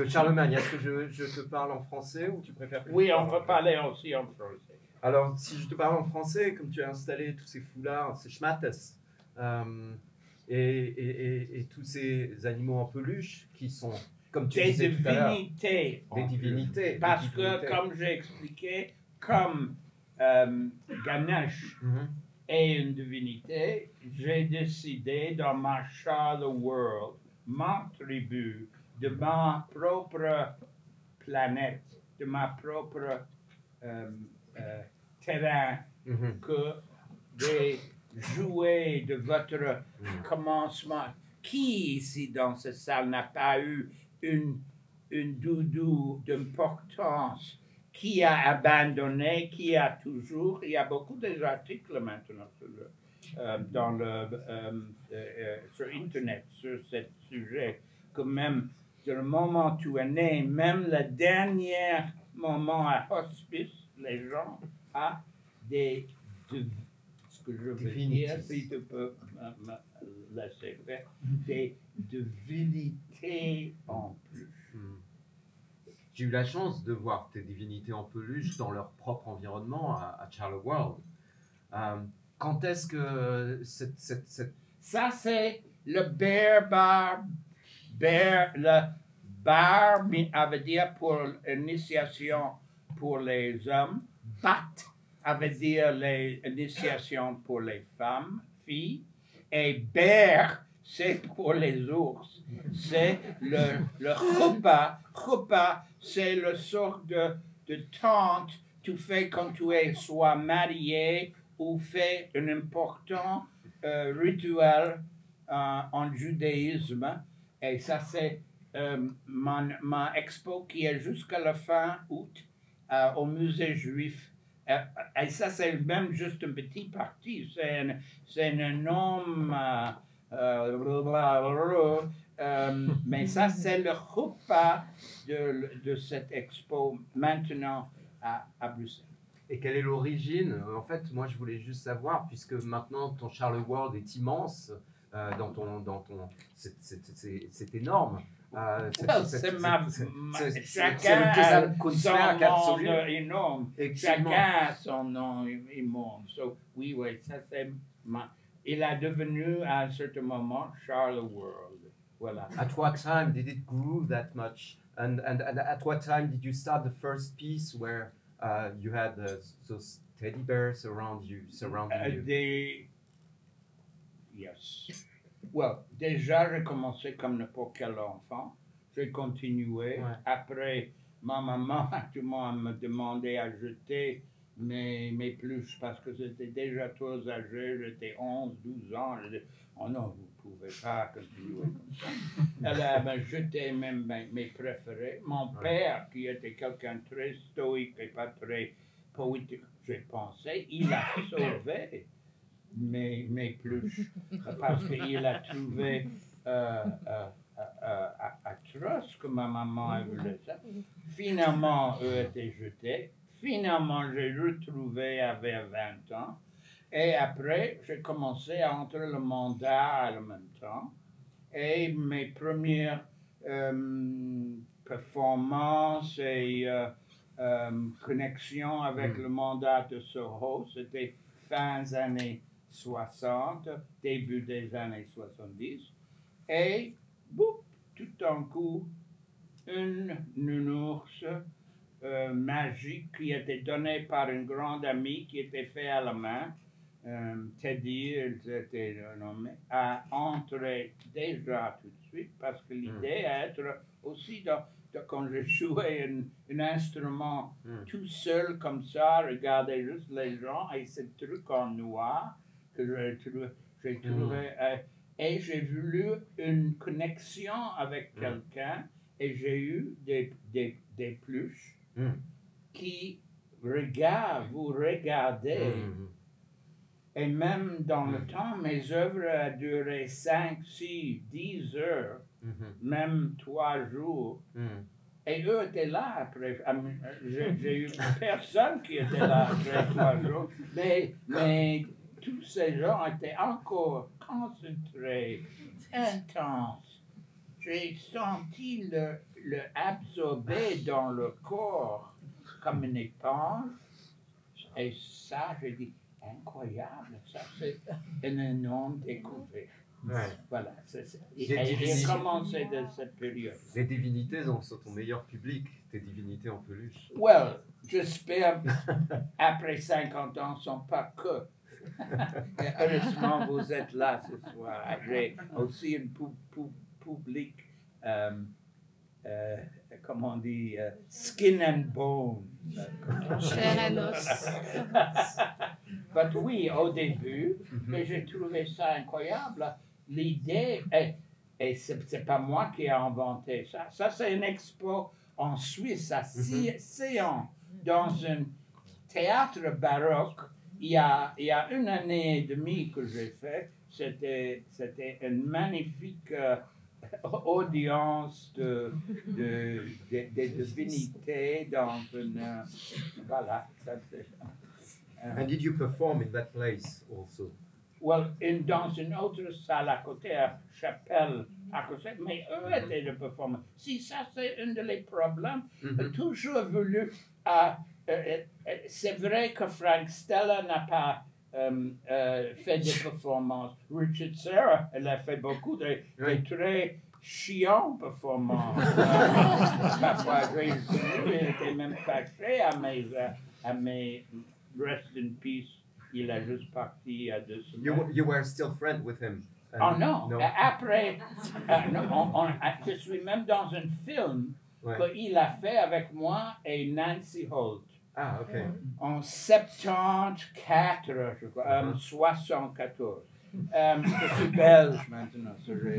Charlemagne, est-ce que je te parle en français ou tu préfères que je Oui, te on parle peut parler aussi en français. Alors, si je te parle en français, comme tu as installé tous ces foulards, ces schmattes, et tous ces animaux en peluche qui sont, comme tu Des disais tout à l'heure, divinités. des divinités. Parce des divinités. que, comme j'ai expliqué, comme Ganesh Mhm. est une divinité, j'ai décidé dans ma Charles World, ma tribu, de ma propre planète, de ma propre terrain, Mhm. que des jouets de votre commencement. Qui ici dans cette salle n'a pas eu une doudou d'importance? Qui a abandonné? Qui a toujours? Il y a beaucoup d'articles maintenant sur Internet sur ce sujet. Que même du moment où tu es né, même le dernier moment à hospice, les gens ont des ce que je veux dire, si tu peux me laisser faire, des divinités en plus. J'ai eu la chance de voir tes divinités en peluche dans leur propre environnement à Charles World. Quand est-ce que Ça, c'est le bear bar. Le bar veut dire pour l'initiation pour les hommes. Bat veut dire l'initiation pour les femmes, filles. Et bear, c'est pour les ours. C'est le chuppah. Chuppah, c'est le sort de tente que tu fais quand tu es soit marié ou fait un important rituel en judaïsme. Et ça, c'est ma expo qui est jusqu'à la fin août au musée juif. Et ça, c'est même juste une petite partie. C'est un énorme... mais ça, c'est le chuppah de cette expo maintenant à Bruxelles. Et quelle est l'origine? En fait, moi, je voulais juste savoir, puisque maintenant ton Charles World est immense, c'est énorme. Chacun a son nom énorme. Chacun a son nom immense. So, oui, ça c'est il a devenu à un certain moment Charles World. Voilà. At what time did it grow that much? And at what time did you start the first piece where you had those teddy bears around you, surrounding you? Yes. Well, déjà, j'ai commencé comme n'importe quel enfant. J'ai continué. Ouais. Après, ma maman tout le monde me demandait à jeter mes pluches parce que j'étais déjà trop âgé. J'étais 11, 12 ans. Oh non, vous ne pouvez pas continuer comme ça. Elle m'a jeté même mes préférés. Mon père, qui était quelqu'un de très stoïque et pas très poétique, j'ai pensé, il a sauvé mes pluches parce qu'il a trouvé atroce que ma maman a voulu ça. Finalement, eux étaient jetés. Finalement, j'ai retrouvé avec 20 ans. Et après, j'ai commencé à entrer le mandat en même temps. Et mes premières performances et connexions avec le mandat de Soho, c'était fin des années 60, début des années 70. Et boum, tout d'un coup, une nounours magique qui était donnée par une grande amie qui était faite à la main, Teddy, elle était nommée, a entré déjà tout de suite parce que l'idée est d'être aussi quand je jouais un instrument tout seul comme ça, regarder juste les gens et ce truc en noir que j'ai trouvé et j'ai voulu une connexion avec quelqu'un et j'ai eu des pluches qui vous regardez. Et même dans le temps, mes œuvres ont duré 5, 6, 10 heures, même 3 jours. Et eux étaient là après. J'ai eu personne qui était là après 3 jours. Mais tous ces gens étaient encore concentrés, intenses. J'ai senti le absorber dans le corps comme une éponge. Et ça, je dis, incroyable, ça c'est une énorme découverte. Ouais. Voilà, j'ai commencé de cette période. Les divinités sont ton meilleur public, tes divinités en peluche. Well, j'espère, après 50 ans, ne sont pas que. Heureusement, vous êtes là ce soir. J'ai aussi un public, comment on dit, skin and bone. Chair et os. Mais oui, au début, mais j'ai trouvé ça incroyable. L'idée, et c'est pas moi qui ai inventé ça. Ça, c'est une expo en Suisse à Sion, dans un théâtre baroque. Il y a 1 année et demie que j'ai fait. C'était une magnifique audience des divinités dans une... voilà. And did you perform in that place also? Well, dans une autre salle à côté, à Chapelle, à côté, mais eux étaient de performance. Si ça, c'est un des problèmes, toujours voulu. C'est vrai que Frank Stella n'a pas fait des performances. Richard Serra, elle a fait beaucoup de très chiants performances. Parfois, il était même fâché à mes Rest in Peace. Il a juste parti à 2 semaines. You were still friends with him? Oh non, après, je suis même dans un film qu'il a fait avec moi et Nancy Holt. Ah, ok. En 74, je crois, 74. Je suis belge maintenant, c'est vrai.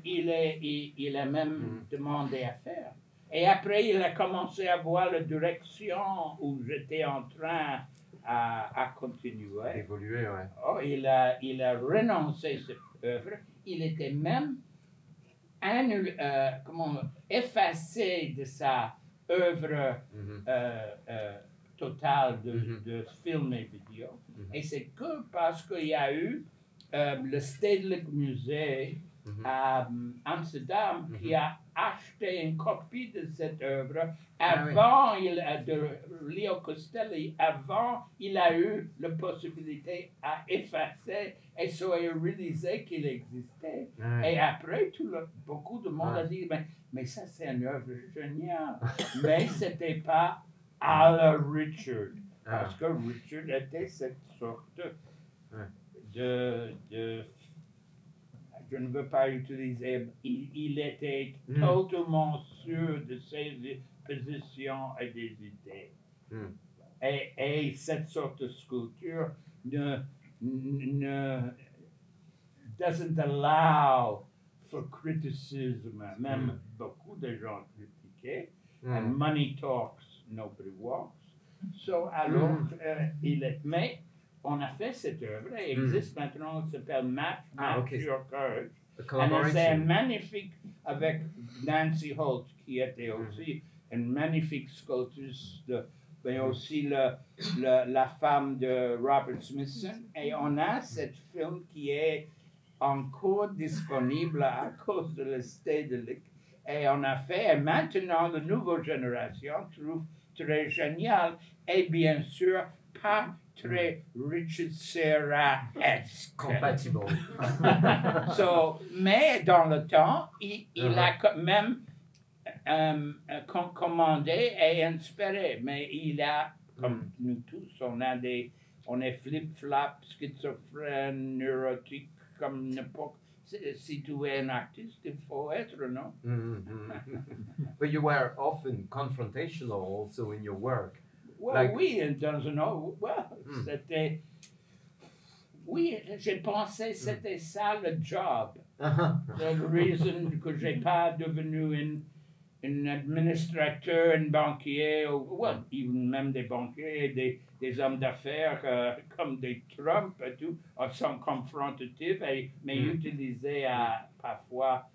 Il a même demandé à faire. Et après, il a commencé à voir la direction où j'étais en train à continuer. Évoluer, ouais. Oh, il a renoncé à cette œuvre. Il était même effacé de sa œuvre totale de film et vidéo. Et c'est que parce qu'il y a eu le Stedelijk Museum à Amsterdam qui a acheté une copie de cette œuvre avant de Leo Costelli, avant il a eu la possibilité à effacer et so il a réalisé qu'il existait. Et après, beaucoup de monde a dit, mais ça c'est une œuvre géniale. Mais c'était pas à la Richard. Parce que Richard était cette sorte de je ne veux pas utiliser, il était totalement sûr de ses positions et des idées. Et cette sorte de sculpture doesn't allow for criticism. Même beaucoup de gens critiquaient. And money talks, nobody walks. So, alors, mais on a fait cette œuvre, elle existe maintenant, elle s'appelle Match Your Courage. Et c'est magnifique avec Nancy Holt, qui était aussi une magnifique sculptrice, mais aussi la femme de Robert Smithson. Et on a cette film qui est encore disponible à cause de la Stedelijk. Et on a fait, et maintenant, la nouvelle génération trouve très génial, et bien sûr, pas très Richard Serra-esque. Compatible. Mais dans le temps, il a quand même commandé et inspiré. Mais il a, comme nous tous, on est flip-flop, schizophrène, neurotique, comme n'importe. Si tu es un artiste, il faut être, non? But you were often confrontational also in your work. Well, oui, dans un c'était... Oui, j'ai pensé c'était ça le job. La raison que j'ai pas devenu un administrateur, un banquier, ou même des banquiers, des hommes d'affaires comme des Trump et tout, sont confrontatifs, mais utilisés à parfois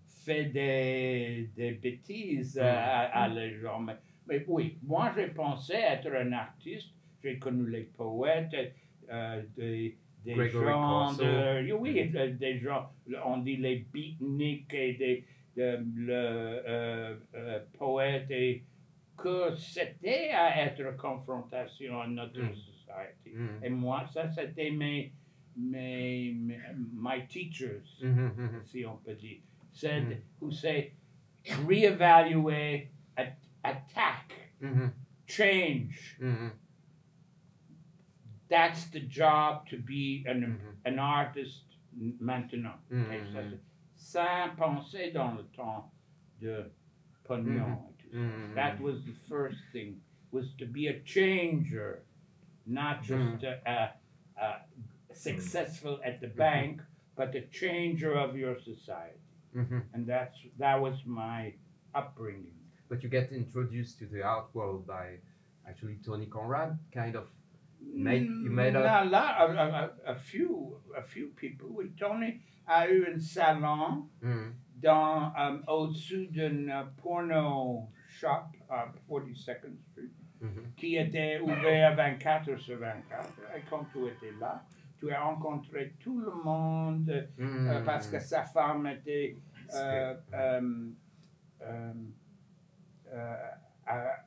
fait des bêtises à les gens. Mais oui, moi j'ai pensé être un artiste, j'ai connu les poètes, des des Gregory gens Corso. oui, des gens, on dit les beatniks et le poète, et que c'était à être confrontation à notre société. Et moi, ça, c'était my teachers, si on peut dire. Said, who say, reevaluate, attack, change. That's the job to be an artist maintenant. Sans penser dans le temps de pognon. That was the first thing, was to be a changer, not just successful at the bank, but a changer of your society. And that was my upbringing. But you get introduced to the art world by actually Tony Conrad, kind of. You made a few people. Oui, Tony a eu un salon au-dessus d'un porno shop à 42nd Street qui était ouvert 24 sur 24. Et quand tu étais là, tu as rencontré tout le monde parce que sa femme était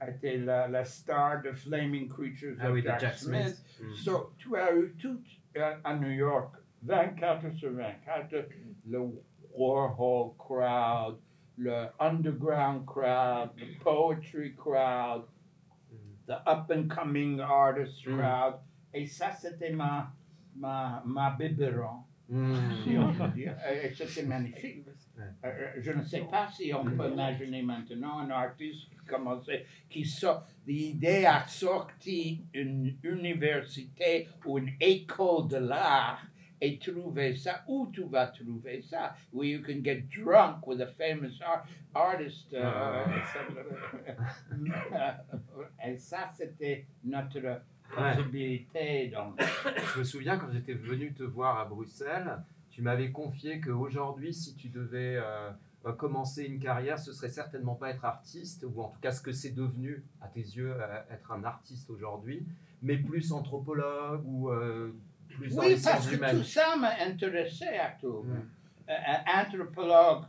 était la star de Flaming Creatures of Jack Smith. So, tu as eu tout à New York, 24 sur 24, le Warhol crowd, le underground crowd, the poetry crowd, the up-and-coming artist crowd. Et ça, c'était ma biberon, si on peut dire. Et c'était magnifique. Je ne sais pas si on peut imaginer maintenant un artiste qui sort, l'idée a sorti une université ou une école de l'art et trouver ça. Où tu vas trouver ça? Where you can get drunk with a famous artist. Et ça, c'était notre possibilité. Donc. Je me souviens quand j'étais venu te voir à Bruxelles, tu m'avais confié qu'aujourd'hui, si tu devais commencer une carrière, ce serait certainement pas être artiste, ou en tout cas ce que c'est devenu, à tes yeux, être un artiste aujourd'hui, mais plus anthropologue ou plus dans les sciences humaines. Oui, parce que tout ça m'a intéressé actuellement. Anthropologue,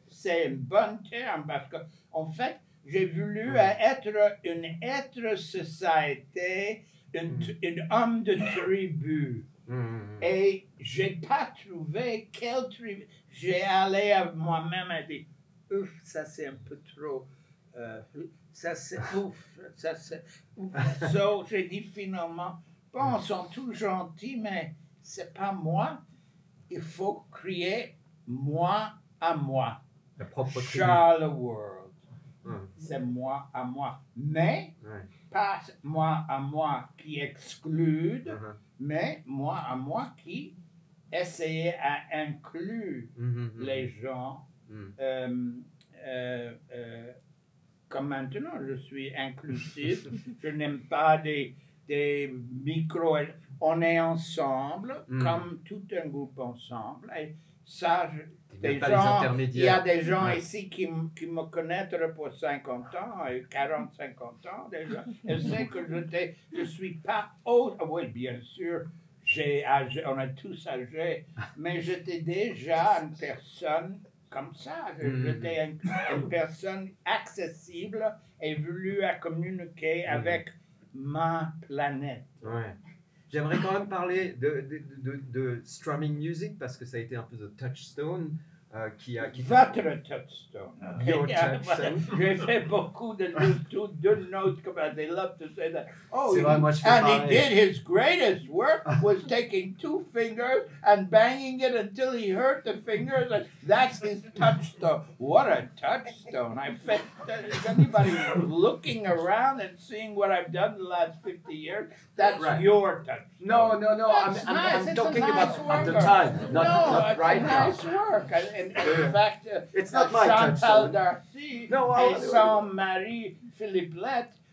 c'est un bon terme, parce que en fait, j'ai voulu être une société, un homme de tribu. Et j'ai pas trouvé quelle tribu. J'ai allé à moi-même et dit, ouf, ça c'est un peu trop, ça c'est ouf, ça c'est ouf. So, j'ai dit finalement, bon, ils sont tous gentils, mais c'est pas moi. Il faut créer moi à moi. La propre tribu. Charles World. C'est moi à moi. Mais, pas moi à moi qui exclude, mais moi à moi qui essayait à inclure les gens. Comme maintenant, je suis inclusif. Je n'aime pas des micros. On est ensemble, comme tout un groupe ensemble. Et ça, il y a des gens ici qui me connaissent pour 50 ans, 40, 50 ans déjà. Je sais que je ne suis pas oui, bien sûr, on est tous âgés, mais j'étais déjà une personne comme ça. J'étais une personne accessible et voulu à communiquer avec ma planète. Ouais. J'aimerais quand même parler de strumming music parce que ça a été un peu the touchstone Votre touchstone. Your touchstone. J'ai fait beaucoup de notes comme they love to say that. Oh, and he did his greatest work was taking 2 fingers and banging it until he hurt the fingers, and that's his touchstone. What a touchstone! Is anybody looking around and seeing what I've done the last 50 years? That's your touchstone. No. I'm talking about at the time, not right now. It's nice work. In fact, it's not my Chantal Darcy and Jean-Marie Philippe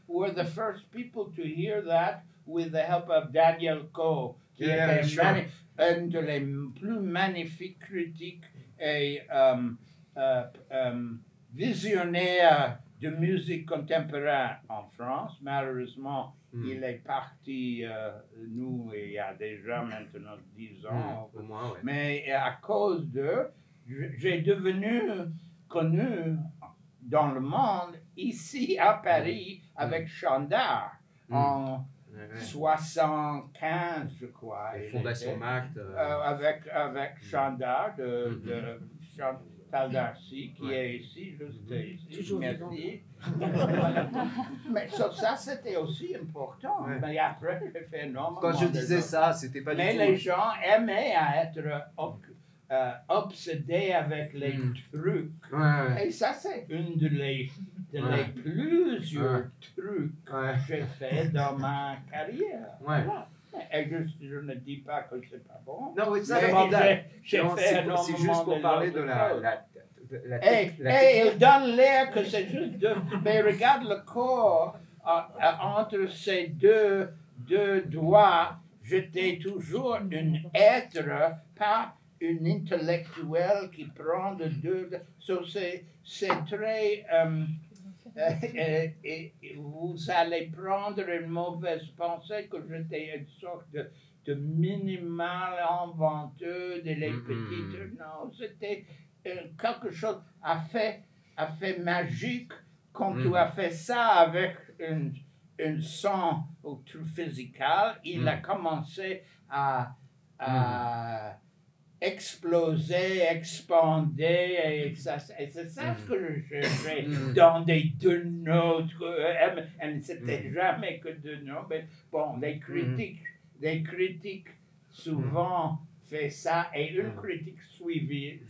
were the first people to hear that with the help of Daniel Coe, qui était un des plus magnifiques critiques et visionnaires de musique contemporaine en France. Malheureusement, il est parti, nous, il y a déjà maintenant 10 ans. Au moins, ouais. Mais à cause d'eux, j'ai devenu connu dans le monde, ici à Paris, avec Chandard, en 75, je crois. La Fondation Macht. Avec Chandard de Chantal Darcy, qui est ici, juste ici. Toujours Merci. Mais ça, c'était aussi important. Ouais. Mais après, j'ai fait énormément Quand je de disais choses. ça, c'était pas Mais du les tout. gens aimaient à être obsédés avec les trucs. Ouais. Et ça, c'est une les plusieurs trucs que j'ai fait dans ma carrière. Ouais. Voilà. Et je ne dis pas que c'est pas bon. Non, oui, ça, Mais j'ai non, fait c'est énormément juste pour de parler autres de la choses. technique. Il donne l'air que c'est juste deux. Mais regarde le corps entre ces deux doigts. J'étais toujours un être, pas une intellectuelle qui prend de deux. So c'est très. Et vous allez prendre une mauvaise pensée que j'étais une sorte de minimal inventeur de les petites. Non, c'était quelque chose à fait magique quand tu as fait ça avec un son au truc physical. Il a commencé à exploser, expander, et c'est ça ce que je cherchais dans des deux notes, et c'était jamais que deux notes, mais bon, les critiques souvent fait ça, et une critique suivait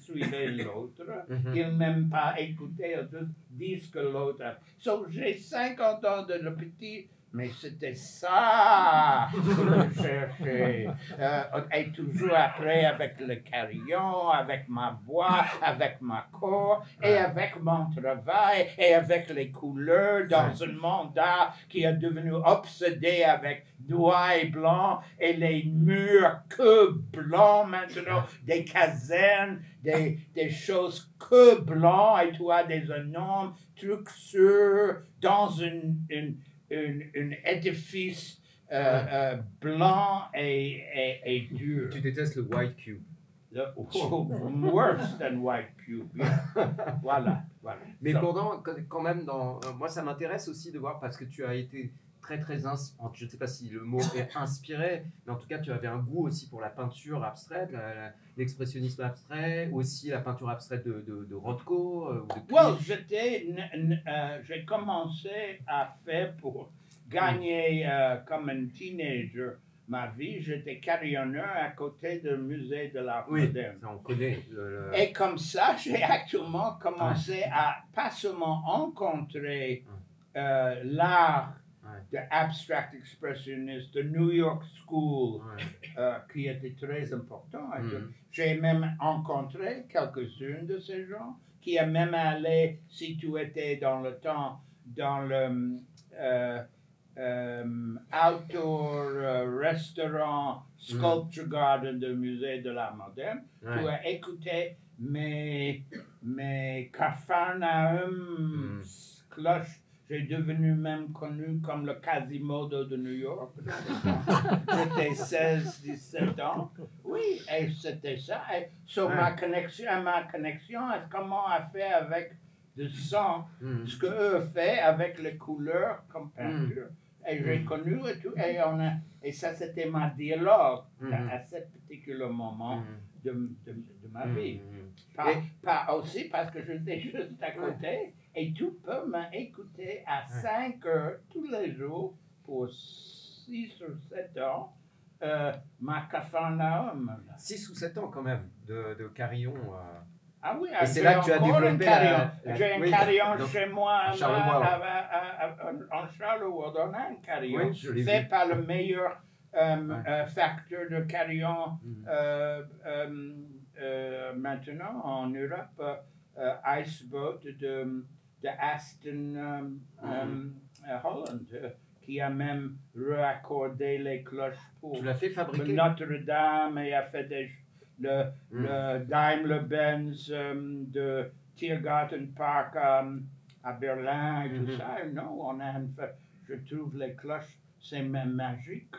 l'autre, ils n'aiment pas écouter, ils disent que l'autre. So, j'ai 50 ans de le petit. Mais c'était ça que je cherchais. Et toujours après avec le carillon, avec ma voix, avec ma corps, et avec mon travail, et avec les couleurs dans un monde d'art qui est devenu obsédé avec noir et blanc, et les murs que blancs maintenant, des casernes, des choses que blancs, et tu as des énormes trucs sur, dans un édifice blanc et dur. Tu détestes le white cube. Worse than white cube. Voilà. Mais pendant, quand même, moi ça m'intéresse aussi de voir parce que tu as été très je ne sais pas si le mot est inspiré, mais en tout cas tu avais un goût aussi pour la peinture abstraite, l'expressionnisme abstrait, aussi la peinture abstraite de Rothko. J'ai commencé à faire pour gagner comme un teenager ma vie. J'étais carillonneur à côté du musée de l'art moderne. Ça on connaît. Et comme ça, j'ai actuellement commencé à pas seulement rencontrer l'art de abstract expressionniste, de New York School, qui était très important. J'ai même rencontré quelques-uns de ces gens qui est même allé, si tu étais dans le temps, dans le outdoor restaurant Sculpture Garden du musée de l'art moderne, tu as écouté mes Capharnaüm cloches. J'ai devenu même connu comme le Quasimodo de New York. J'étais 16-17 ans. Oui, et c'était ça. Et sur ma connexion, comment à faire avec du son, ce qu'eux font avec les couleurs comme peinture. Et j'ai connu et tout. Et ça, c'était ma dialogue à ce particulier moment de ma vie. Pas aussi parce que j'étais juste à côté. Et tu peux m'écouter à 5 heures tous les jours pour 6 ou 7 ans, ma Capharnaüm. 6 ou 7 ans quand même de carillon. Ah oui, et c'est là que tu as développé j'ai un carillon chez moi en Charlevoix. En Charlevoix, on a un carillon oui, fait par le meilleur facteur de carillon maintenant en Europe, Iceboat de Aston Holland, qui a même raccordé les cloches pour tu l'as fait fabriquer Notre-Dame et a fait le Daimler-Benz de Tiergarten Park à Berlin et tout ça. Non, je trouve les cloches, c'est même magique.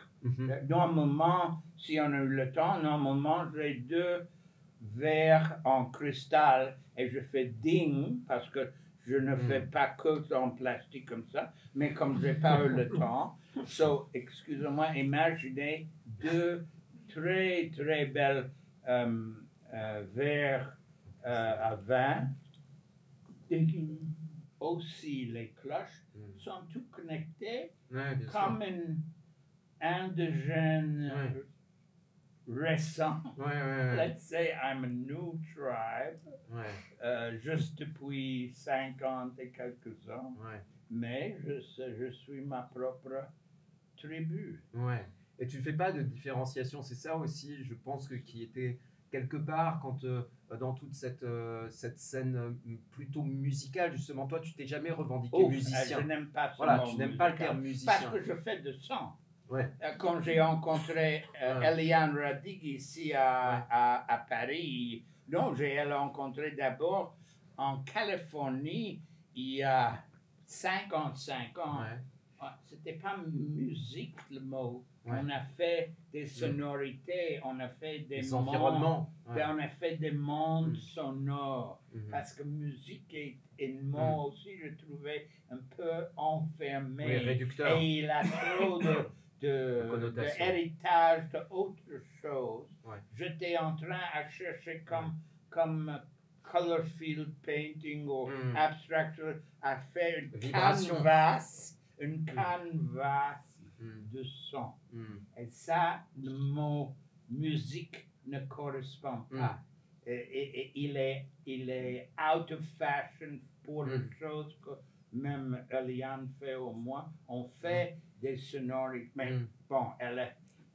Normalement, si on a eu le temps, normalement, j'ai 2 verres en cristal et je fais ding parce que je ne fais pas que en plastique comme ça, mais comme j'ai pas eu le temps. So, excusez-moi, imaginez 2 très très belles verres à vin. Ding. Aussi, les cloches sont toutes connectées comme un indigène récent. Let's say I'm a new tribe, juste depuis 50 et quelques ans, mais je suis ma propre tribu. Et tu ne fais pas de différenciation, c'est ça aussi, je pense, qui était quelque part quand dans toute cette scène plutôt musicale, justement, toi, tu t'es jamais revendiqué musicien. Je n'aime pas ce voilà, mot tu n'aimes pas le terme musicien. Parce que je fais de son. Quand j'ai rencontré Eliane Radig ici à Paris, non, j'ai rencontré d'abord en Californie il y a 55 ans. C'était pas musique le mot. On a fait des sonorités, on a fait des environnements. On a fait des mondes sonores. Parce que musique est un mot aussi, je trouvais un peu enfermé. Réducteur. Et il a trop de héritage d'autres choses. J'étais en train à chercher comme color field painting ou abstract, à faire une canvas de son. Et ça, le mot musique ne correspond pas. Et il est out of fashion pour les choses que même Eliane fait au moins. On fait des sonorités. Mais bon, elle a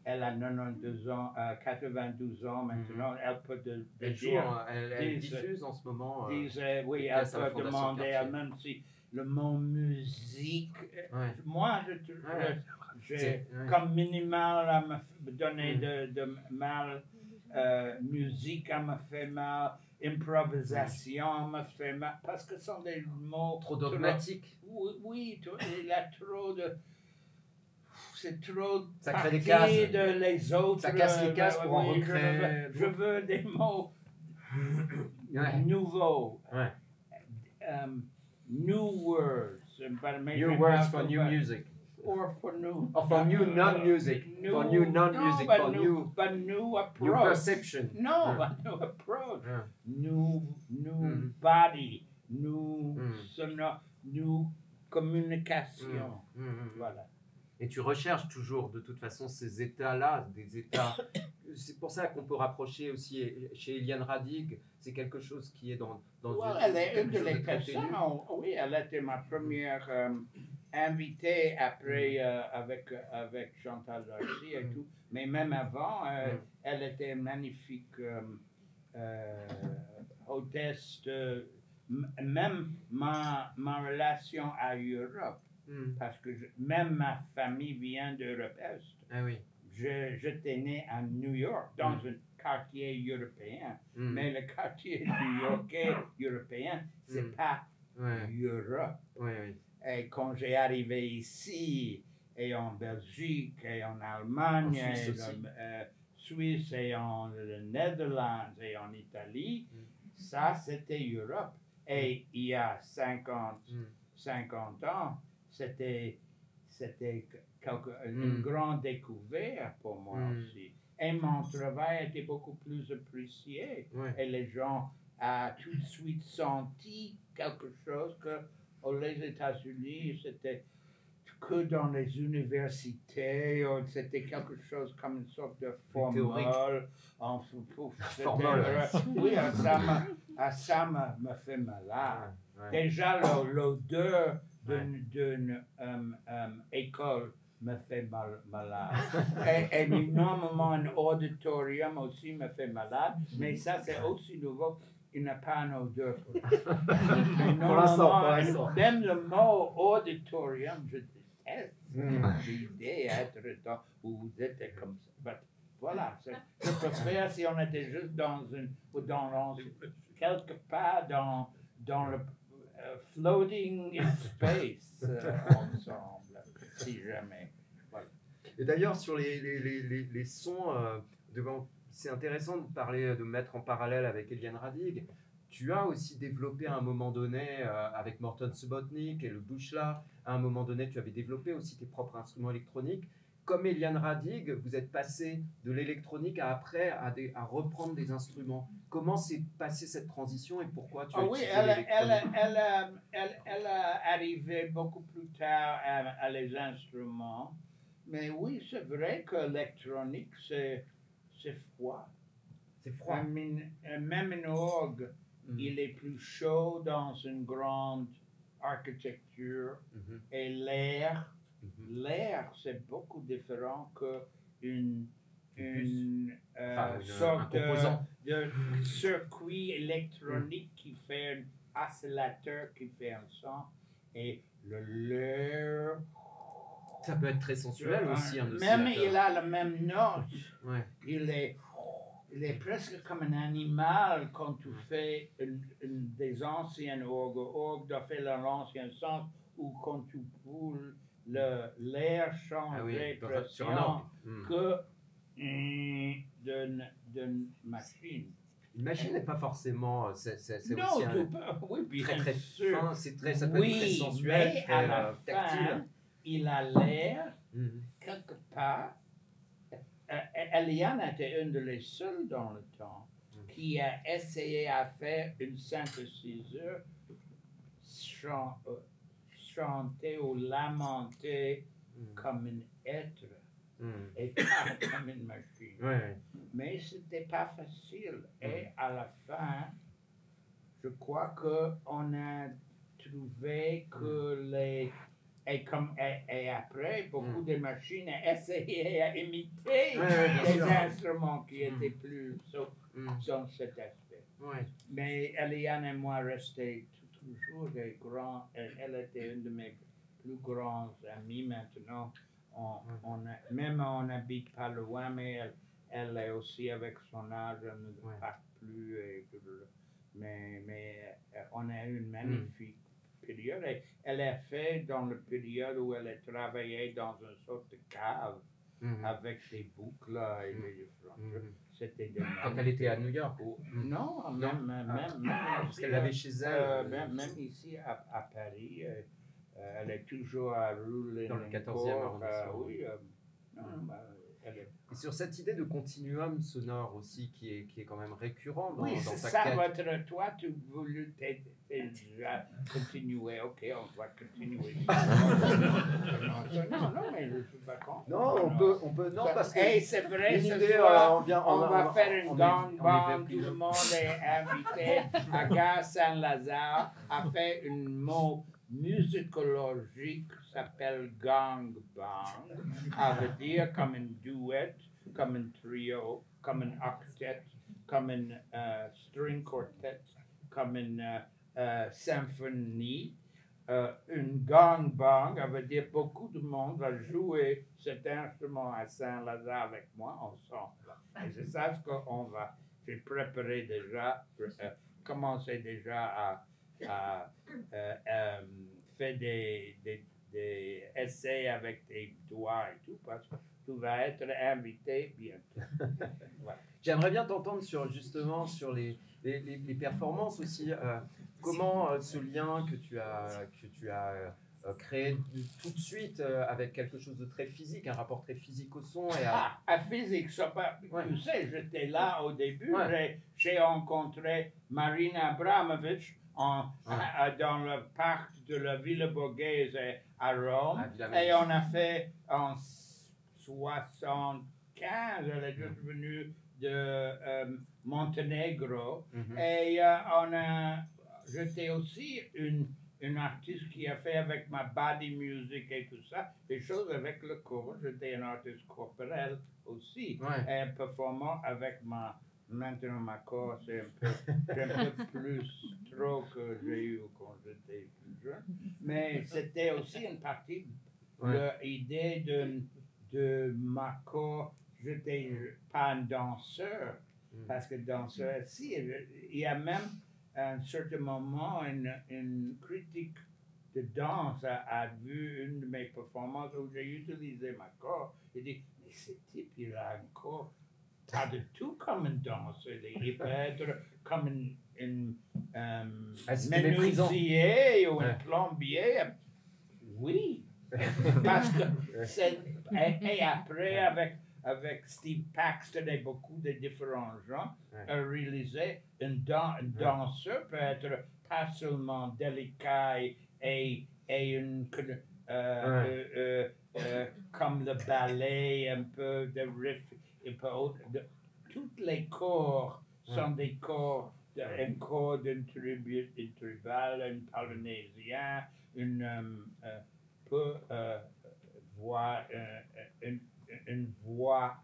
92 ans, 92 ans maintenant. Elle peut elle diffuse en ce moment. Oui, elle peut demander elle-même si le mot musique. Moi, comme minimal, elle me donnait de mal. Musique, elle me fait mal. Improvisation me fait mal. Parce que ce sont des mots trop dogmatiques. Oui, il a trop de. C'est trop ça crée des cases. De les autres. Ça casse les cases pour en recréer. Je veux des mots nouveaux. New words. New words for new music. Or for new. Or for new non-music. For new non-music. For new. But new approach. New perception. No, but new approach. New body. New new communication. Voilà. Et tu recherches toujours, de toute façon, ces états-là, des états. C'est pour ça qu'on peut rapprocher aussi chez Eliane Radig, c'est quelque chose qui est dans elle est une de les personnes. Oui, elle était ma première invitée après avec Chantal Darcy et tout. Mais même avant, elle était une magnifique hôtesse. Même ma relation à l'Europe. Parce que même ma famille vient d'Europe Est. J'étais né à New York, dans un quartier européen. Mais le quartier new-yorkais européen, c'est pas Europe. Et quand j'ai arrivé ici, et en Belgique, et en Allemagne, et en Suisse, et en Netherlands, et en Italie, ça c'était Europe. Et il y a 50 ans, c'était une grande découverte pour moi aussi. Et mon travail était beaucoup plus apprécié. Et les gens ont tout de suite senti quelque chose que aux États-Unis, c'était que dans les universités, c'était quelque chose comme une sorte de formule. Oui, ça me fait malade. Déjà, l'odeur d'une école me fait malade. Et normalement, un auditorium aussi me fait malade, mais ça, c'est aussi nouveau. Il n'a pas une odeur. Pour l'instant. Même le mot auditorium, je déteste l'idée d'être où vous êtes comme ça. But, voilà, je préfère si on était juste dans quelque part dans le floating in space ensemble, si jamais. Voilà. Et d'ailleurs, sur les sons, c'est intéressant de parler, de mettre en parallèle avec Eliane Radig. Tu as aussi développé à un moment donné, avec Morton Subotnick et le Bushla, à un moment donné, tu avais développé aussi tes propres instruments électroniques. Comme Eliane Radig, vous êtes passé de l'électronique à reprendre des instruments. Comment s'est passée cette transition et pourquoi tu as Oui, utilisé l'électronique? elle a arrivé beaucoup plus tard à les instruments. Mais oui, c'est vrai que l'électronique, c'est froid. C'est froid. Même un orgue, il est plus chaud dans une grande architecture. Et l'air, c'est beaucoup différent qu'une sorte de circuit électronique qui fait un oscillateur qui fait un son. Et l'air... Ça peut être très sensuel aussi, un même oscillateur. il a la même note. Ouais. Il est presque comme un animal quand tu fais des anciens orgues doit faire l'ancien sens, ou quand tu poules l'air changer pression que d'une machine. Une machine n'est pas forcément, c'est non, aussi oui, bien très sûr. fin, ça peut être très sensuel, mais très à la tactile. fin, il a l'air quelque part. Eliane était une des seules dans le temps qui a essayé à faire une synthétiseur chanter ou lamenter comme un être et pas comme une machine. Mais c'était pas facile. Et à la fin, je crois qu'on a trouvé que et après, beaucoup de machines essayaient à imiter les instruments qui étaient plus dans cet aspect. Mais Eliane et moi restaient toujours des grands. Elle était une de mes plus grands amis maintenant. Même on n'habite pas loin, mais elle est aussi avec son âge, elle ne part plus. Mais on a eu une magnifique période. Elle a fait dans la période où elle a travaillé dans une sorte de cave avec des boucles et des C'était quand elle était à New York. Non, même parce qu'elle l'avait chez elle. Même ici à Paris, elle est toujours à rouler dans le 14e arrondissement. Oui. Et sur cette idée de continuum sonore aussi qui est quand même récurrent dans ta ça quête. toi tu voulais déjà continuer. Ok, on va continuer. non, mais je suis pas contre. Non, on peut non parce que c'est vrai, on va faire une gang, tout le monde est invité à Gare Saint-Lazare à faire un mot musicologique qui s'appelle gang bang. Ça veut dire comme un duet, comme un trio, comme un octet, comme un string quartet, comme une symphonie. Une gang bang, ça veut dire beaucoup de monde va jouer cet instrument à Saint-Lazare avec moi ensemble. Et c'est ça ce qu'on va. J'ai préparé déjà, commencé déjà à faire des essais avec tes doigts et tout, parce que tu vas être invité bientôt. Voilà. J'aimerais bien t'entendre justement sur les performances aussi. Comment ce lien que tu as créé tout de suite avec quelque chose de très physique, un rapport très physique au son et à physique, ça pas. Tu sais, j'étais là au début. J'ai rencontré Marina Abramovic dans le parc de la Villa Borghese à Rome, et on a fait en 75, elle est juste venue de Monténégro, et j'étais aussi une artiste qui a fait avec ma body music et tout ça, des choses avec le corps. J'étais un artiste corporel aussi, et un performant avec maintenant ma corps, c'est un peu plus trop que j'ai eu quand j'étais plus jeune. Mais c'était aussi une partie de l'idée de ma corps. J'étais pas un danseur, parce que danseur, si, il y a même à un certain moment, une critique de danse a vu une de mes performances où j'ai utilisé ma corps. Il dit, mais ce type, il a un corps pas du tout comme une danse. Il peut être comme menuisier ou un plombier. Oui, parce que et après avec Steve Paxton et beaucoup de différents gens, a réalisé un danseur peut être pas seulement délicat et comme le ballet, un peu de riff, un peu autre. Tous les corps sont des corps, un corps d'un tribal, un polynésien, une voix, une voix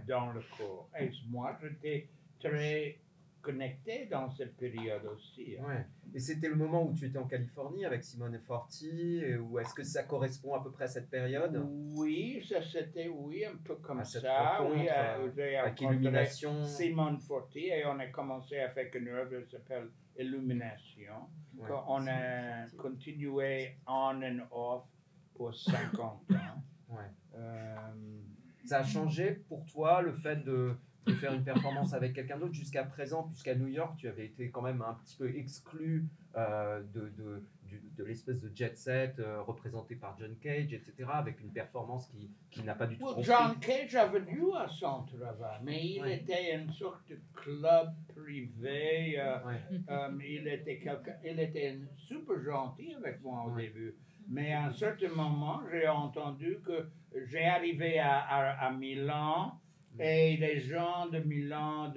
dans le corps. Et moi, j'étais très connecté dans cette période aussi. Ouais. Et c'était le moment où tu étais en Californie avec Simone Forti, ou est-ce que ça correspond à peu près à cette période? Oui, ça c'était un peu comme à cette ça. rencontre, Oui, j'ai avec rencontré Illumination. Simone Forti et on a commencé à faire une œuvre qui s'appelle Illumination. Ouais. On a continué on and off pour 50 ans. Ouais. Ça a changé pour toi le fait de faire une performance avec quelqu'un d'autre jusqu'à présent, puisqu'à New York, tu avais été quand même un petit peu exclu de l'espèce de jet set représenté par John Cage, etc., avec une performance qui n'a pas du tout compris. John Cage a venu à son travail, mais il était une sorte de club privé. Il était super gentil avec moi au début. Mais à un certain moment, j'ai entendu que j'ai arrivé à Milan et les gens de Milan,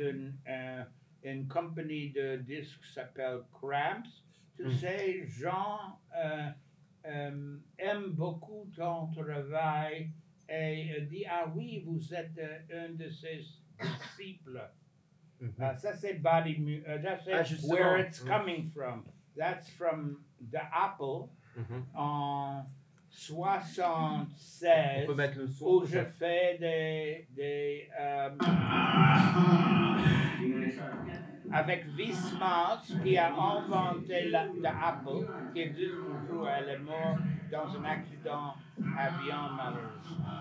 une compagnie de disques s'appelle Cramps, tous ces gens aiment beaucoup ton travail et disent, ah oui, vous êtes un de ses disciples. Ça c'est body that's where it's coming from. That's from the Apple. En 76, on peut mettre le son, où je fais des avec Vismas qui a inventé l'Apple, qui existe toujours. Elle est morte dans un accident avion malheureusement.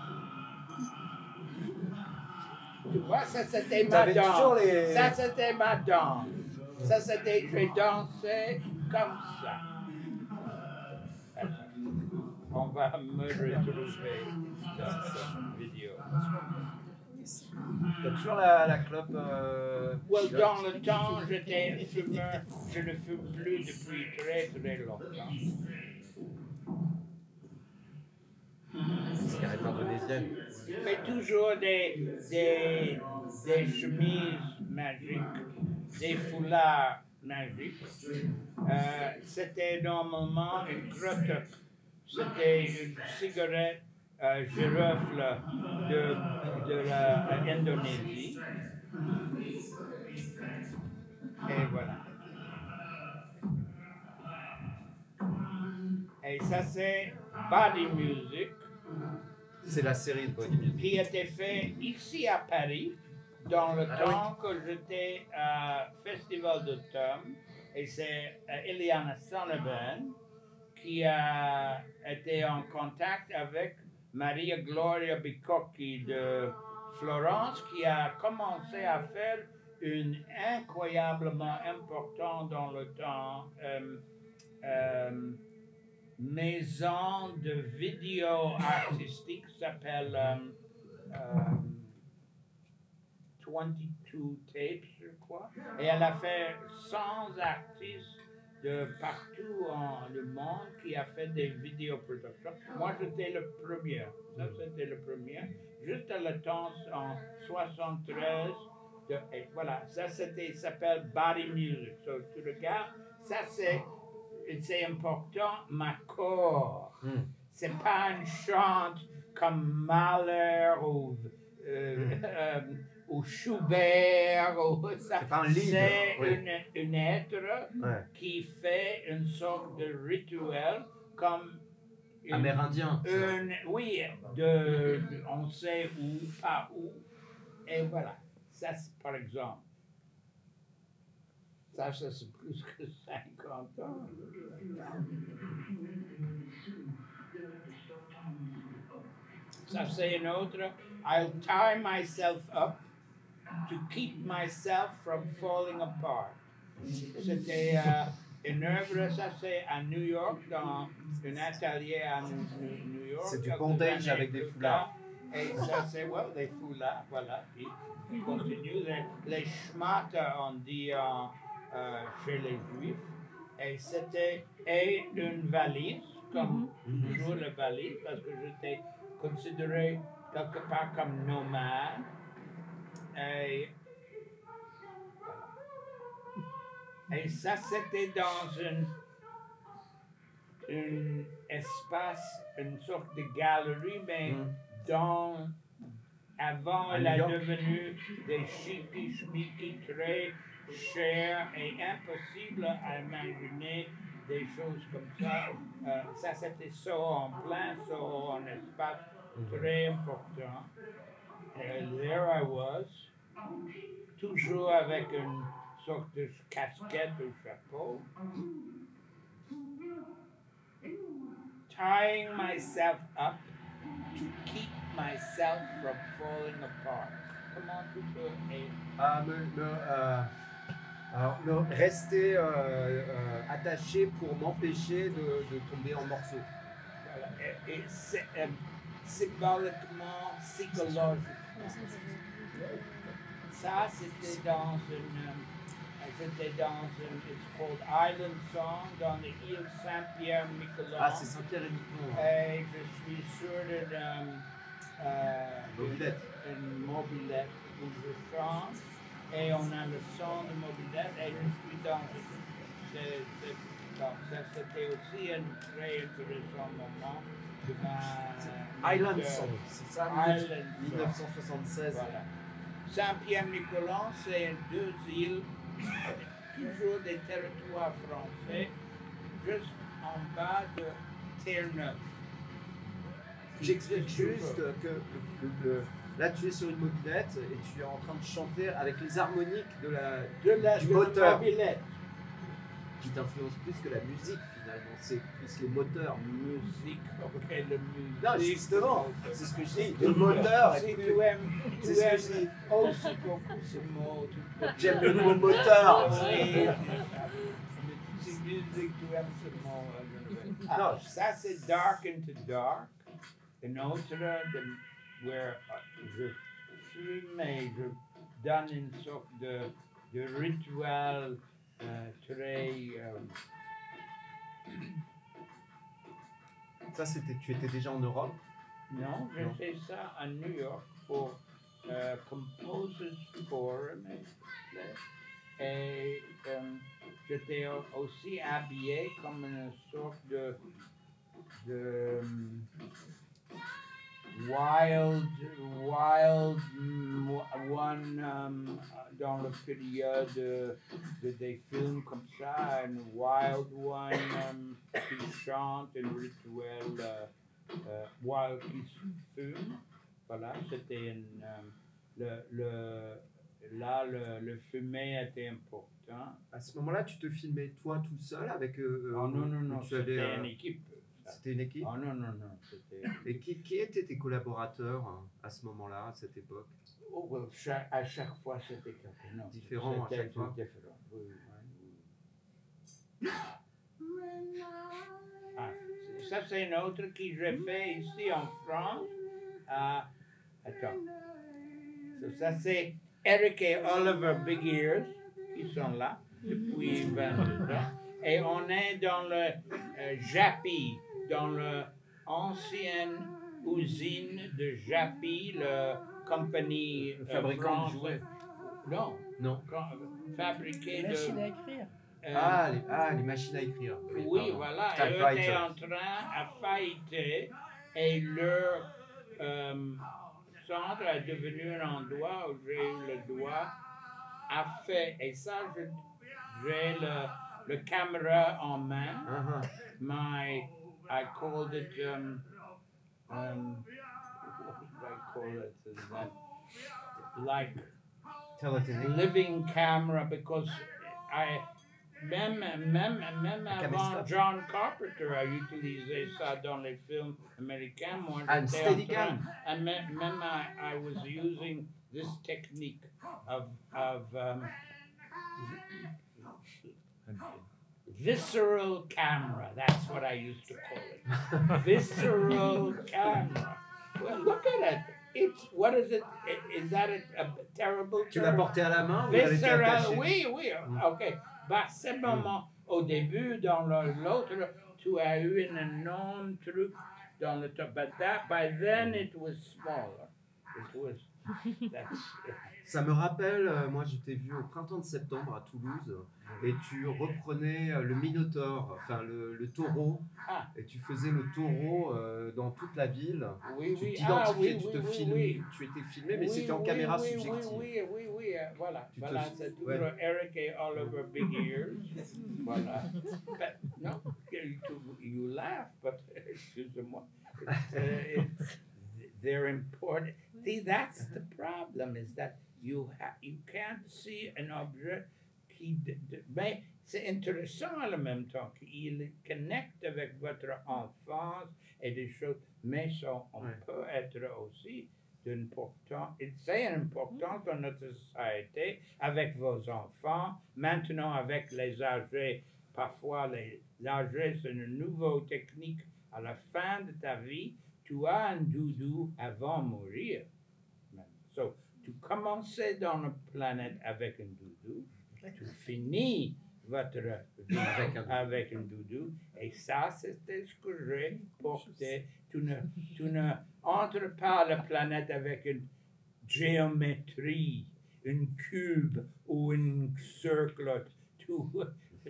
Tu vois, ça c'était ma danse. Ça c'était ma danse. Ça c'était, j'ai dansé comme ça. On va me retrouver dans cette vidéo. T'as toujours la clope Dans le temps, j'étais fumeur. Je ne fume plus depuis très très longtemps. Cigarette indonésienne. Mais toujours des chemises magiques, des foulards magiques. C'était normalement une crotte. C'était une cigarette girofle de l'Indonésie. Et voilà. Et ça, c'est Body Music. C'est la série de Body Music. Qui a été fait ici à Paris, dans le temps que j'étais à Festival d'automne. Et c'est Eliana Sullivan qui a été en contact avec Maria Gloria Bicocchi de Florence, qui a commencé à faire une incroyablement importante dans le temps maison de vidéo artistique qui s'appelle 22 Tapes, je crois. Et elle a fait 100 artistes de partout dans le monde qui a fait des vidéoproductions. Moi, j'étais le premier. Ça, c'était le premier. Juste à le temps, en 73. Et voilà, ça, s'appelle Body Music. So, tu regardes, ça, c'est important, ma corps. C'est pas une chante comme Mahler ou Schubert, c'est un être qui fait une sorte de rituel comme amérindien. Oui, on sait où, pas où, et voilà. Ça, par exemple. Ça c'est plus que 50 ans. Ça, c'est une autre. I'll tie myself up to keep myself from falling apart. C'était une œuvre, ça c'est à New York, dans un atelier à New York. C'est du bondage avec des foulards. Et ça c'est, well, des foulards, voilà. Puis continue, les schmattes, on dit chez les Juifs. Et c'était une valise, comme toujours la valise, parce que j'étais considéré quelque part comme nomade. Et ça, c'était dans un espace, une sorte de galerie, mais avant, elle a devenu des chiquis très chers et impossible à imaginer des choses comme ça. Ça, c'était Soho en plein Soho, un espace très important. There I was, toujours avec une sorte de casquette ou chapeau, tying myself up to keep myself from falling apart. Comment tu peux... Alors, rester attaché pour m'empêcher de tomber en morceaux. Voilà. Et c'est, symboliquement, psychologiquement. Ça, c'était dans it's called Island Song, dans l'île Saint-Pierre-Miquelon. Ah, c'est Saint-Pierre-et-Miquelon. Et je suis sur une mobilette où je chante. Et on a le son de mobilette et je suis dans ça, c'était aussi un très intéressant moment. Island Song, c'est ça, Island 1976. Voilà. Saint-Pierre-Miquelon, c'est deux îles, toujours des territoires français, juste en bas de Terre-Neuve. J'explique juste que là tu es sur une mobilette et tu es en train de chanter avec les harmoniques du moteur. Mobilette. Qui t'influence plus que la musique finalement, c'est plus les moteurs. Musique, ok, le musique. Non, justement, c'est ce que je dis, le moteur est Si plus... tu aimes, C'est ce que je dis. aussi beaucoup ce mot. J'aime le mot moteur. Si musique, tu aimes ce mot. Non, Ça c'est Dark into Dark. Une autre where je fume et je donne une sorte de rituel très... Ça, tu étais déjà en Europe? Non, j'ai fait ça à New York pour Composers Forum. Et j'étais aussi habillé comme une sorte de wild one dans la période des films comme ça, un wild one qui chante un rituel wild qui fume. Voilà, c'était le fumet était important. À ce moment-là, tu te filmais toi tout seul avec... non, c'était une équipe. C'était une équipe? Oh non, c'était... Et qui étaient tes collaborateurs à ce moment-là, à cette époque? À chaque fois, c'était quelqu'un différent à chaque fois? Différent, oui. Ça, c'est une autre que j'ai fait ici en France. Attends. Ça, c'est Eric et Oliver Big Ears qui sont là depuis 22 ans. Et on est dans le Japy, dans l'ancienne usine de Japy, la compagnie fabricant de jouets. Non. Fabriqué de... Machine à écrire. Les machines à écrire. Oui, voilà. Ils étaient en train à failliter et leur centre est devenu un endroit où j'ai eu le droit à faire. Et ça, j'ai le caméra en main. I called it, what did I call it? Like Tell it in English. living camera, because même avant caméscope. John Carpenter a utilisé ça dans les films américains. Moi, Ah, une j'étais en Steadicam. train, and même I was using this technique of visceral camera. That's what I used to call it. Visceral camera. Well, look at it. It's, what is it? Is that a terrible term? Tu l'as porté à la main ou elle était Visceral, attachée? oui, ok. Bah, c'est moment, au début, dans l'autre, tu as eu un énorme truc dans le top. But by then, it was smaller. It was, that's, Ça me rappelle, moi je t'ai vu au printemps de septembre à Toulouse et tu reprenais le Minotaure, enfin le taureau, Ah. et tu faisais le taureau dans toute la ville. oui, Tu oui. t'identifiais, Oui, tu te oui, filmais, oui. tu étais filmé, mais Oui, c'était en oui, caméra oui, subjective. Oui, voilà. Tu Voilà, te- c'est toujours ouais. Eric et Oliver Big Ears. Voilà. But, no, you laugh, but excusez-moi. They're important. See, that's the problem, is that you can't see an objet qui... Mais c'est intéressant en même temps qu'il connecte avec votre enfance et des choses, mais ça, on peut être aussi d'important. C'est important dans notre société avec vos enfants. Maintenant, avec les âgés, parfois les âgés, c'est une nouvelle technique. À la fin de ta vie, tu as un doudou avant de mourir. So, tu commences dans la planète avec un doudou, tu finis votre vie avec un doudou, et ça, c'était ce que j'ai porté. Tu ne entres pas à la planète avec une géométrie, une cube ou un cercle.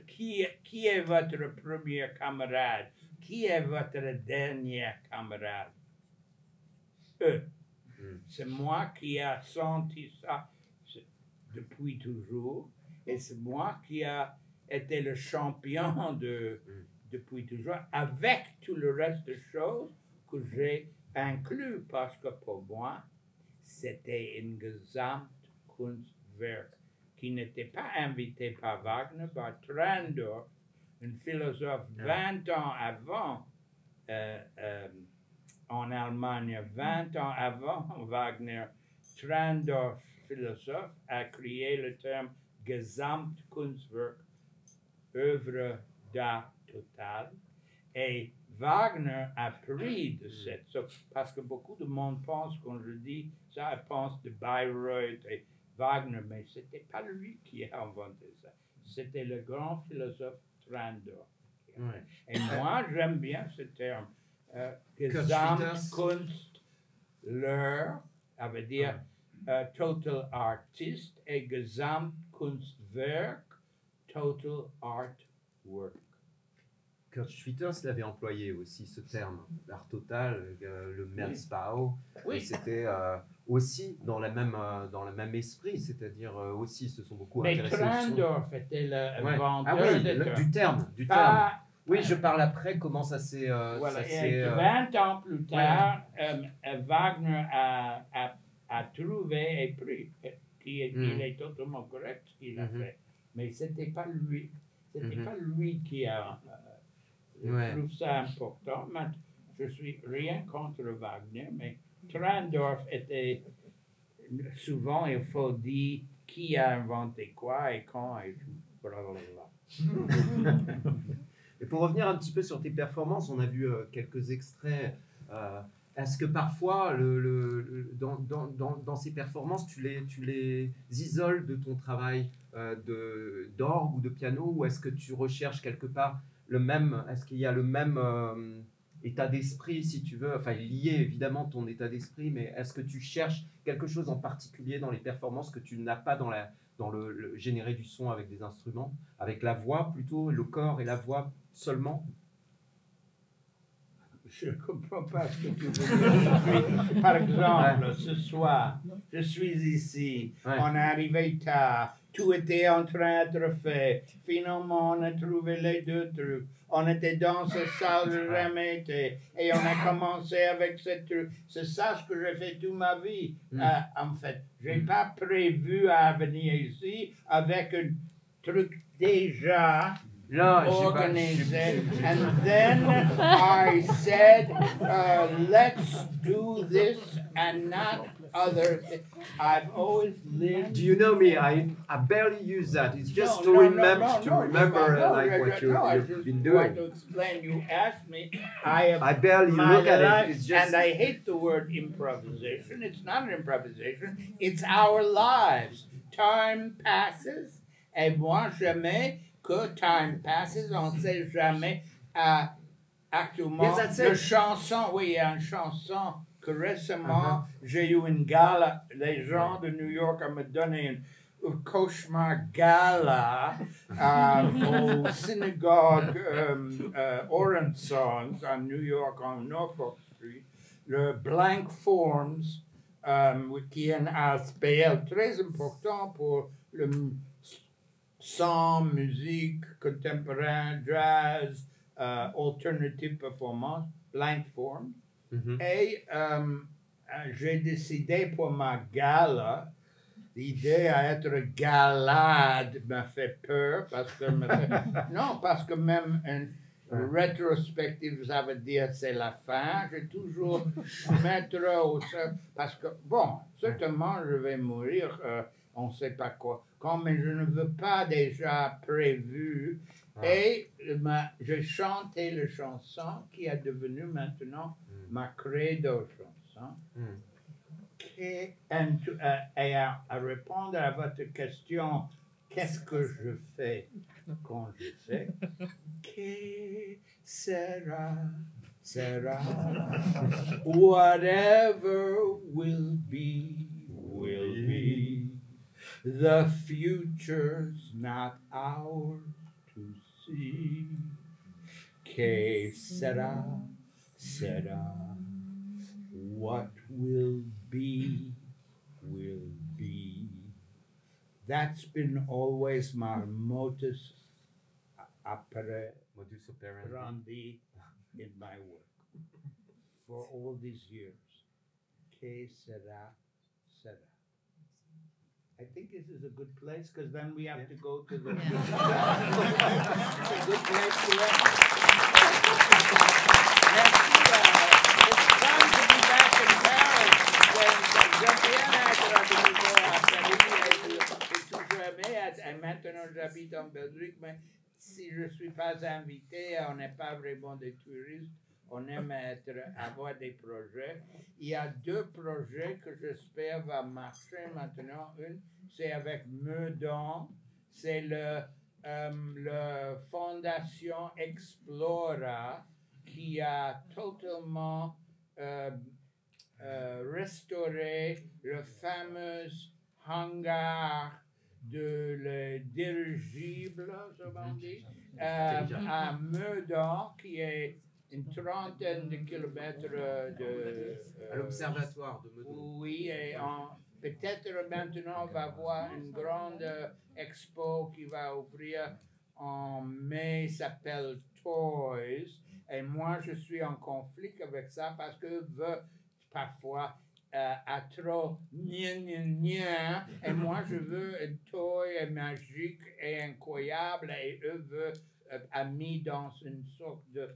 Qui est votre premier camarade? Qui est votre dernier camarade? Eux. C'est moi qui ai senti ça depuis toujours, et c'est moi qui a été le champion depuis toujours, avec tout le reste des choses que j'ai inclus, parce que pour moi, c'était un Gesamtkunstwerk qui n'était pas invité par Wagner, par Trendorf, un philosophe 20 ans avant, en Allemagne, 20 ans avant Wagner. Trendorf, philosophe, a créé le terme Gesamtkunstwerk, œuvre d'art totale, et Wagner a pris de cette, parce que beaucoup de monde pense, quand je dis ça, ils pensent de Bayreuth et Wagner, mais c'était pas lui qui a inventé ça, c'était le grand philosophe Trendorf. Ouais. Et moi, j'aime bien ce terme. Gesamtkunstler, ça veut dire total artist, et Gesamtkunstwerk, total artwork. Kurt Schwitters l'avait employé aussi, ce terme, l'art total, le Merzbau. Oui. Et c'était aussi dans le même esprit, c'est-à-dire aussi, ils se sont beaucoup Mais intéressés au son. Trendorf était le Ouais. vendeur Ah oui, de du terme. Pas- Oui, je parle après comment ça s'est... Voilà, ça s'est, et 20 ans plus tard, Wagner a trouvé et pris, il est totalement correct ce qu'il a fait, mais c'était pas lui, pas lui qui a... je trouve ça important, mais je suis rien contre Wagner, mais Trendorf était... Souvent, il faut dire qui a inventé quoi et quand et tout. Blablabla. Et pour revenir un petit peu sur tes performances, on a vu quelques extraits. Est-ce que parfois, dans ces performances, tu les isoles de ton travail d'orgue ou de piano, ou est-ce que tu recherches quelque part le même, est-ce qu'il y a le même état d'esprit, si tu veux, enfin lié évidemment ton état d'esprit, mais est-ce que tu cherches quelque chose en particulier dans les performances que tu n'as pas dans le générer du son avec des instruments, avec la voix plutôt, le corps et la voix seulement? Je ne comprends pas ce que tu veux dire. Par exemple, ce soir, je suis ici, on est arrivé tard, tout était en train d'être fait. Finalement, on a trouvé les deux trucs. On était dans cette salle de remédier et on a commencé avec ce truc. C'est ça ce que j'ai fait toute ma vie. En fait, je n'ai pas prévu à venir ici avec un trucs déjà Là, j'ai pas... organized, and then I said, let's do this and not other things. I've always lived. Do you know me? I barely use that. It's just to remember what you've been doing. I just want to explain. You asked me. I barely look at it. It's just... And I hate the word improvisation. It's not an improvisation. It's our lives. Time passes, et moi jamais que time passes. On ne sait jamais. Actuellement, Yes, chanson. Oui, il y a une chanson. Que récemment, j'ai eu une gala, les gens de New York me donné un cauchemar gala au synagogue Orange Sons à New York, en Norfolk Street, le Blank Forms, qui est un aspect très important pour le son, musique, contemporain, jazz, alternative performance, Blank Forms. Et j'ai décidé pour ma gala, l'idée à être galade me fait peur parce que non, parce que même une rétrospective, ça veut dire c'est la fin. J'ai toujours mettre au parce que bon, certainement je vais mourir, on ne sait pas quand, mais je ne veux pas déjà prévu. Et j'ai chanté la chanson qui est devenue maintenant ma credo chanson. Et à répondre à votre question, qu'est-ce que je fais quand je fais? Que sera, whatever will be, will be. The future's not ours to see. Que sera, what will be, will be. That's been always my modus operandi in my work for all these years. Que sera. I think this is a good place because then we have to go to the. It's a good place to end. It's fun to be back in Paris. J'aime bien être à nouveau à Paris et maintenant j'habite en Belgique, mais si je ne suis pas invité, on n'est pas vraiment des touristes. On aime avoir des projets. Il y a 2 projets que j'espère va marcher maintenant. Une, c'est avec Meudon. C'est le Fondation Explora qui a totalement restauré le fameux hangar de le dirigible, à Meudon, qui est une trentaine de kilomètres à l'observatoire de Meudon. Oui, et peut-être maintenant on va voir une grande expo qui va ouvrir en mai, s'appelle Toys. Et moi, je suis en conflit avec ça parce que parfois à trop et moi je veux un toy magique et incroyable et eux veulent mis dans une sorte de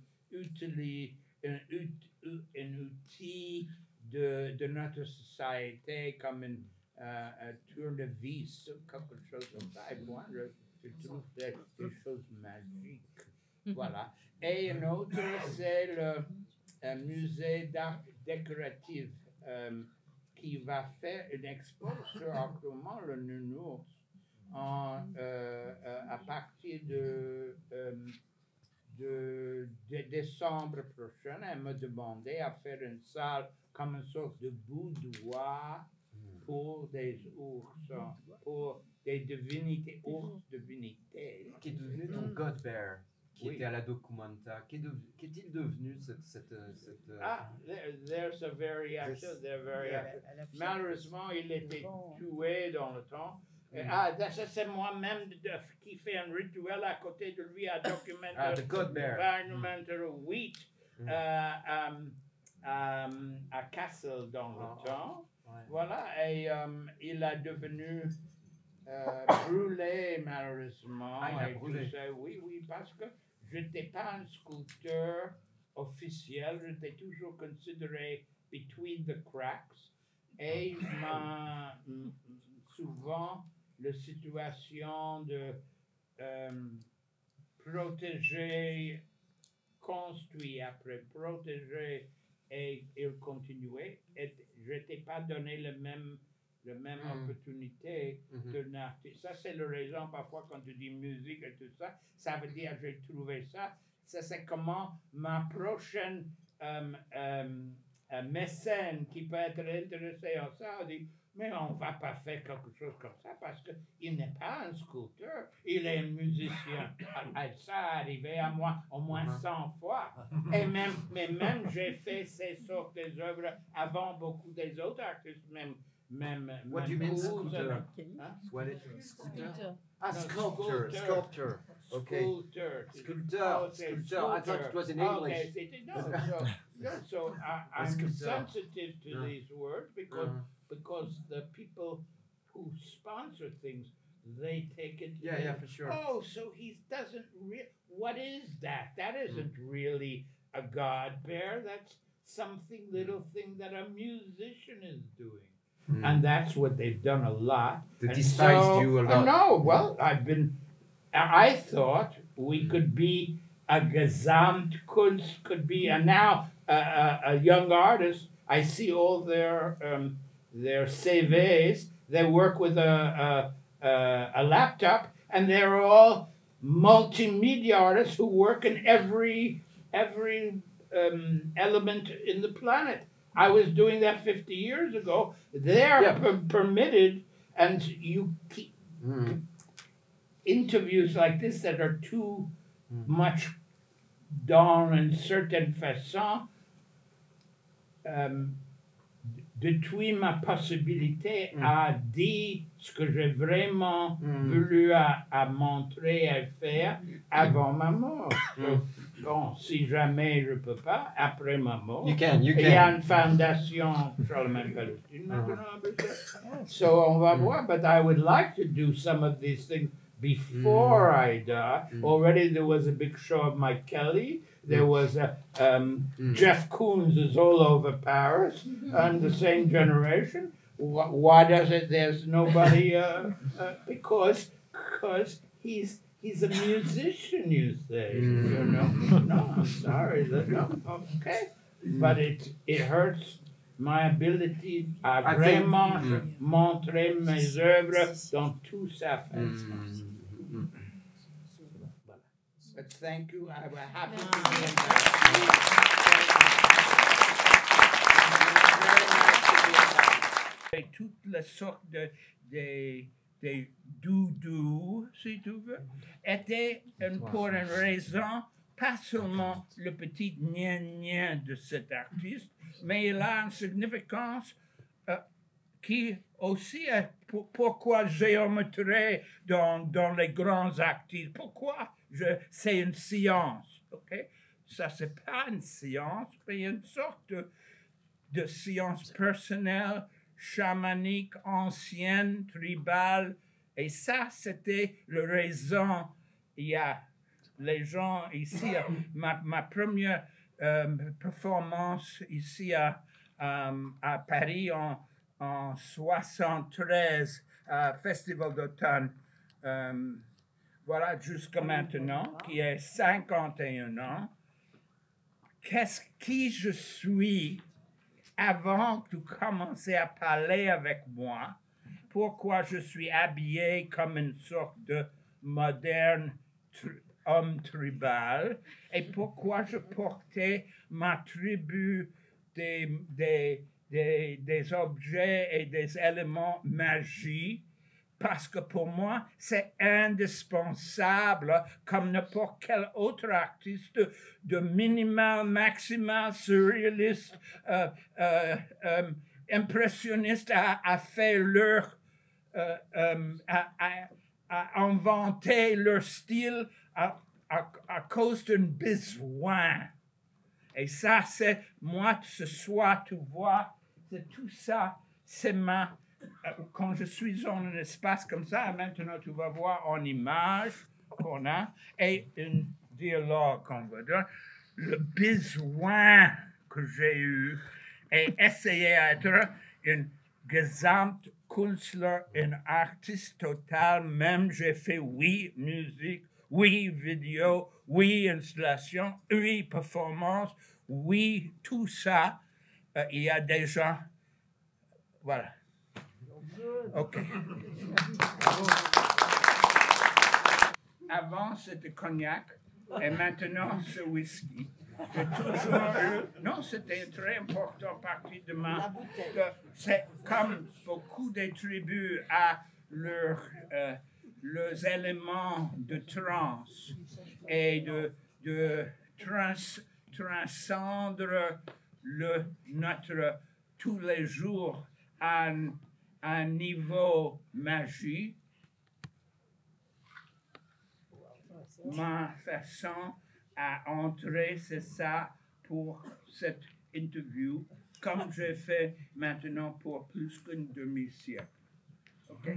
un outil de notre société comme un tournevis, quelque chose comme ça. Et moi, je trouve des choses magiques. Voilà. Et un autre, c'est le musée d'art décoratif qui va faire une expo sur actuellement le nounours à partir de décembre prochain. Elle m'a demandé à faire une salle comme une sorte de boudoir pour des ours, pour des divinités, ours divinités. Qui est devenu ton God Bear, qui était à la Documenta. Qu'est-il devenu cette there's a very active, they're very active. Malheureusement, il était tué dans le temps. Ça c'est moi-même qui fait un rituel à côté de lui à Documenta. The God Bear. Documenta 8 à Kassel dans le temps. Ouais. Voilà, et il a devenu brûlé malheureusement. Ah, il a et tout brûlé. ça. Oui, oui, parce que je n'étais pas un sculpteur officiel, j'étais toujours considéré between the cracks. Et souvent, la situation de protéger, construire après, protéger et il continuait. Et je n'étais pas donné le même opportunité d'un artiste. Ça, c'est la raison, parfois, quand tu dis musique et tout ça, ça veut dire j'ai trouvé ça. Ça, c'est comment ma prochaine mécène qui peut être intéressé en ça dit mais on ne va pas faire quelque chose comme ça parce qu'il n'est pas un sculpteur, il est un musicien. Ça arrivé à moi au moins 100 fois. Et même j'ai fait ces sortes d'œuvres avant beaucoup des autres artistes, même What do you mean, sculptor? Hein? What is sculptor? Ah, No, sculptor. Okay. Sculptor. Sculptor. I thought it was in English. Okay, so I'm sensitive to these words because the people who sponsor things, they take it. Yeah, for sure. Oh, so he doesn't what is that? That isn't really a God bear. That's something, little thing that a musician is doing. And that's what they've done a lot. They despised you a lot. No, well, I thought we could be a Gesamtkunst, could be, and now a young artist, I see all their CVs, they work with a laptop, and they're all multimedia artists who work in every element in the planet. I was doing that 50 years ago. They're permitted, and you keep interviews like this that are too much dans une certaine façon détruit ma possibilité à dire ce que j'ai vraiment voulu à montrer, à faire avant ma mort. Bon, si jamais je ne peux pas, après ma mort, You can. il y a une fondation Charlemagne-Palestine maintenant. So on va voir, but I would like to do some of these things before I die. Already there was a big show of Mike Kelly. There was Jeff Koons is all over Paris, and the same generation. Why does it? There's nobody because he's a musician, you say. You know? No, I'm sorry. No, okay, but it hurts my ability à vraiment montrer mes œuvres dans tout ça. But thank you. I'm happy to be in that. Toutes les sortes de doudous, si tu veux, étaient pour une raison, pas seulement le petit gna de cet artiste, mais il a une significance qui aussi est pourquoi j'ai montré dans les grands artistes. Pourquoi c'est une science, ok? Ça, c'est pas une science, mais une sorte de science personnelle, chamanique, ancienne, tribale. Et ça, c'était la raison. Il y a les gens ici, ma première performance ici à Paris en 73, Festival d'automne. Voilà, jusqu'à maintenant, qui est 51 ans. Qui je suis avant de commencer à parler avec moi? Pourquoi je suis habillé comme une sorte de moderne homme tribal? Et pourquoi je portais ma tribu des objets et des éléments magiques? Parce que pour moi, c'est indispensable, comme n'importe quel autre artiste, de minimal, maximal, surréaliste, impressionniste, à faire leur, à inventer leur style à cause d'un besoin. Et ça, c'est moi, ce soir, tu vois, c'est tout ça, c'est ma quand je suis dans un espace comme ça, maintenant tu vas voir en image qu'on a et un dialogue qu'on va dire. Le besoin que j'ai eu est essayer d'être un Gesamtkünstler, un artiste total. Même j'ai fait oui musique, oui vidéo, oui installation, oui performance, oui tout ça. Il y a des gens. Voilà. OK. Avant, c'était cognac et maintenant, c'est whisky. J'ai toujours eu... Non, c'était une très importante partie de ma... C'est comme beaucoup des tribus à leurs éléments de trance et de transcendre notre tous les jours à un niveau magie. Ma façon à entrer, c'est ça pour cette interview, comme j'ai fait maintenant pour plus qu'un demi-siècle. OK?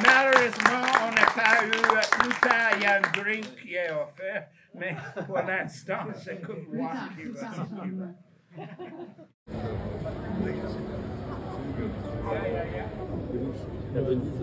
Malheureusement, on n'a pas eu, plus tard, il y a un drink qui est offert, mais pour l'instant, c'est que moi qui va. À Venise,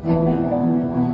Thank you.